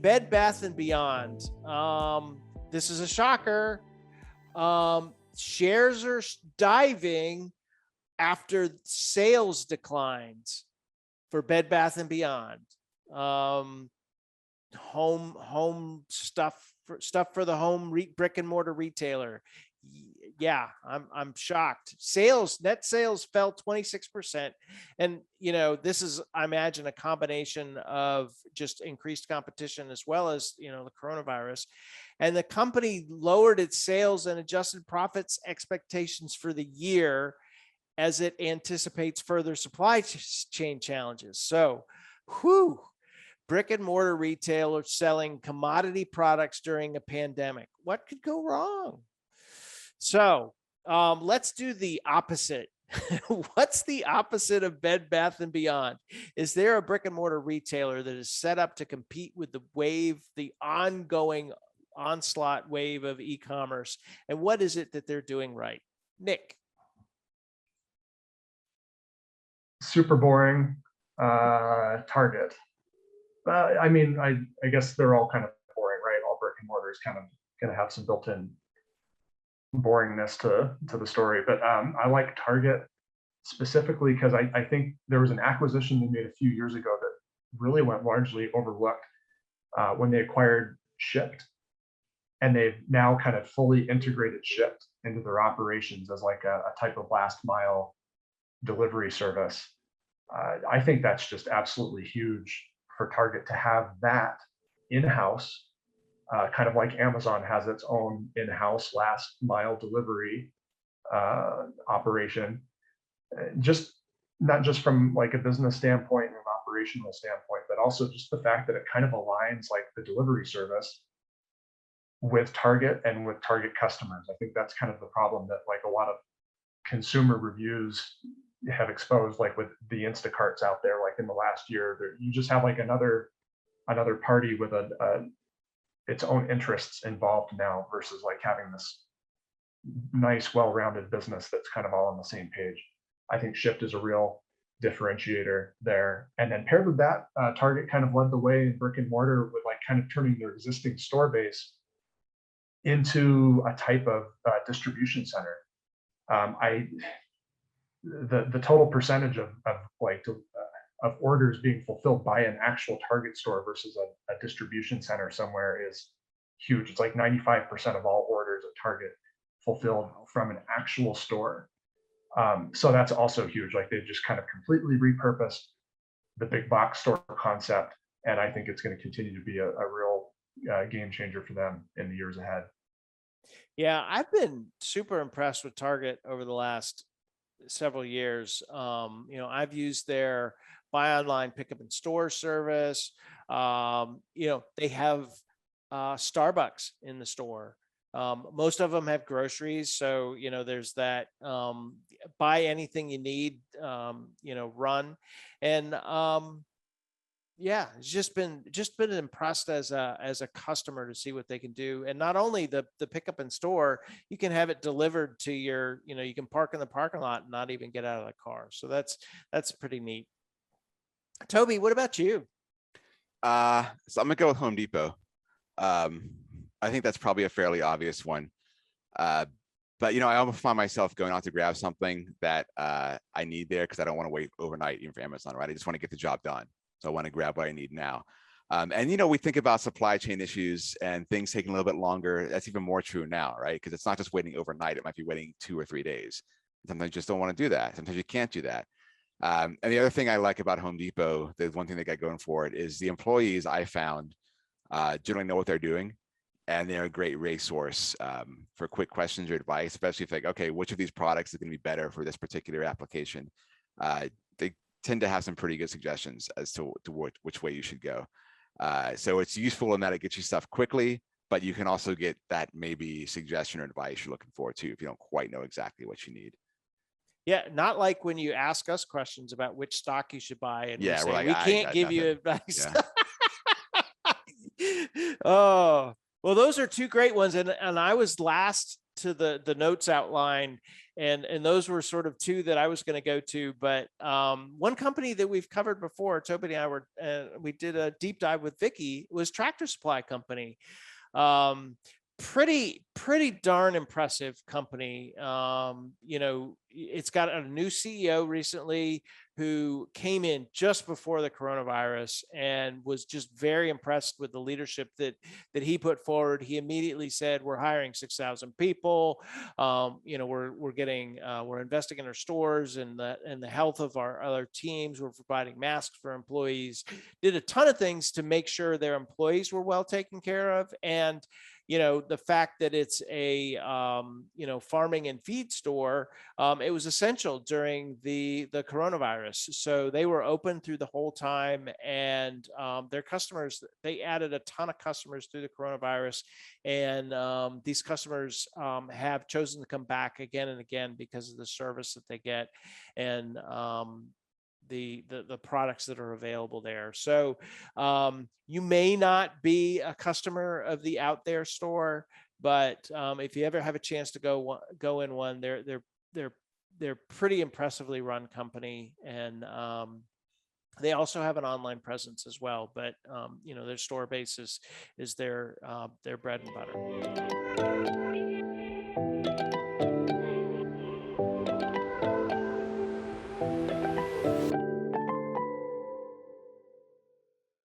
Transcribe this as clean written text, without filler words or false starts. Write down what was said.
Bed Bath and Beyond. This is a shocker. Shares are diving after sales declines for Bed Bath and Beyond. Home stuff for the home brick and mortar retailer. Yeah, I'm shocked. Net sales fell 26%. And, this is, I imagine, a combination of just increased competition as well as, the coronavirus. And the company lowered its sales and adjusted profits expectations for the year as it anticipates further supply chain challenges. So, brick and mortar retailer selling commodity products during a pandemic. What could go wrong? So let's do the opposite. What's the opposite of Bed Bath and Beyond? Is there a brick and mortar retailer that is set up to compete with the ongoing onslaught wave of e-commerce? And what is it that they're doing right? Nick. Super boring. Target. I guess they're all kind of boring, right? All brick and mortar is kind of going to have some built-in boringness to the story. But I like Target specifically because I think there was an acquisition they made a few years ago that really went largely overlooked when they acquired Shipt. And they've now kind of fully integrated Shipt into their operations as like a type of last mile delivery service. I think that's just absolutely huge for Target to have that in-house, kind of like Amazon has its own in-house last mile delivery operation. Not just from like a business standpoint and an operational standpoint, but also just the fact that it kind of aligns like the delivery service with Target and with Target customers. I think that's kind of the problem that like a lot of consumer reviews have exposed, like with the Instacarts out there, like in the last year, you just have like another party with its own interests involved now versus like having this nice, well-rounded business that's kind of all on the same page. I think Shipt is a real differentiator there. And then paired with that, Target kind of led the way in brick and mortar with like kind of turning their existing store base into a type of distribution center. The total percentage of orders being fulfilled by an actual Target store versus a distribution center somewhere is huge. It's like 95% of all orders at Target fulfilled from an actual store. So that's also huge. Like they've just kind of completely repurposed the big box store concept. And I think it's going to continue to be a real game changer for them in the years ahead. Yeah, I've been super impressed with Target over the last several years. I've used their buy online, pick up in store service. They have Starbucks in the store. Most of them have groceries. So, there's that buy anything you need, run. And yeah, it's just been impressed as a customer to see what they can do. And not only the pickup in store, you can have it delivered to your, you can park in the parking lot and not even get out of the car. So that's pretty neat. Toby, what about you? So I'm gonna go with Home Depot. I think that's probably a fairly obvious one. But I almost find myself going out to grab something that I need there because I don't want to wait overnight even for Amazon, right? I just want to get the job done. So I want to grab what I need now. And we think about supply chain issues and things taking a little bit longer. That's even more true now, right? Because it's not just waiting overnight. It might be waiting 2 or 3 days. Sometimes you just don't want to do that. Sometimes you can't do that. And the other thing I like about Home Depot, the one thing they got going for it, is the employees I found generally know what they're doing. And they're a great resource for quick questions or advice, especially if like, okay, which of these products is going to be better for this particular application? They tend to have some pretty good suggestions as to which way you should go. So it's useful in that it gets you stuff quickly, but you can also get that maybe suggestion or advice you're looking for too, if you don't quite know exactly what you need. Yeah, not like when you ask us questions about which stock you should buy, and yeah, we say, like, we can't give nothing. you advice. Yeah. Oh, well, those are two great ones. And I was last to the notes outline, and those were sort of two that I was going to go to. But one company that we've covered before, Toby and I were, we did a deep dive with Vicky, was Tractor Supply Company. Pretty darn impressive company. It's got a new CEO recently who came in just before the coronavirus and was just very impressed with the leadership that he put forward. He immediately said, "We're hiring 6,000 people. We're investing in our stores and the health of our other teams. We're providing masks for employees." Did a ton of things to make sure their employees were well taken care of. And the fact that it's a farming and feed store, it was essential during the coronavirus. So they were open through the whole time, and their customers, they added a ton of customers through the coronavirus, and these customers have chosen to come back again and again because of the service that they get, and the products that are available there. So you may not be a customer of the Out There store, but if you ever have a chance to go in one, they're pretty impressively run company, and they also have an online presence as well. But their store base is their bread and butter.